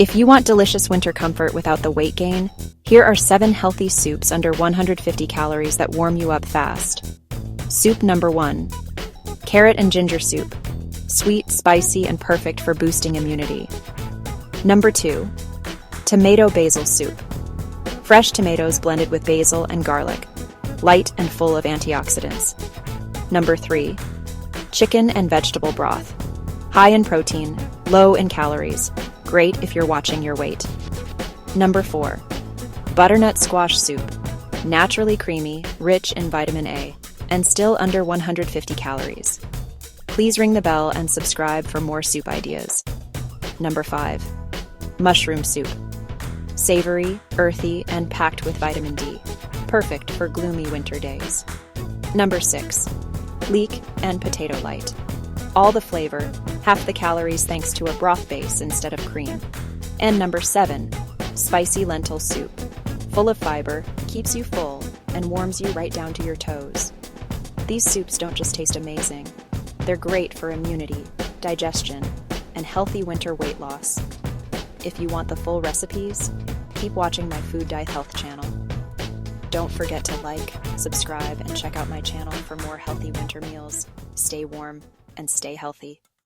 If you want delicious winter comfort without the weight gain, here are 7 healthy soups under 150 calories that warm you up fast. Soup number 1. Carrot and ginger soup. Sweet, spicy, and perfect for boosting immunity. Number 2. Tomato basil soup. Fresh tomatoes blended with basil and garlic. Light and full of antioxidants. Number 3. Chicken and vegetable broth. High in protein, low in calories. Great if you're watching your weight. Number 4. Butternut squash soup. Naturally creamy, rich in vitamin A, and still under 150 calories. Please ring the bell and subscribe for more soup ideas. Number 5. Mushroom soup. Savory, earthy, and packed with vitamin D. Perfect for gloomy winter days. Number 6. Leek and potato light. All the flavor, half the calories thanks to a broth base instead of cream. And number 7. Spicy lentil soup. Full of fiber, keeps you full, and warms you right down to your toes. These soups don't just taste amazing. They're great for immunity, digestion, and healthy winter weight loss. If you want the full recipes, keep watching my Food Dye Health channel. Don't forget to like, subscribe, and check out my channel for more healthy winter meals. Stay warm and stay healthy.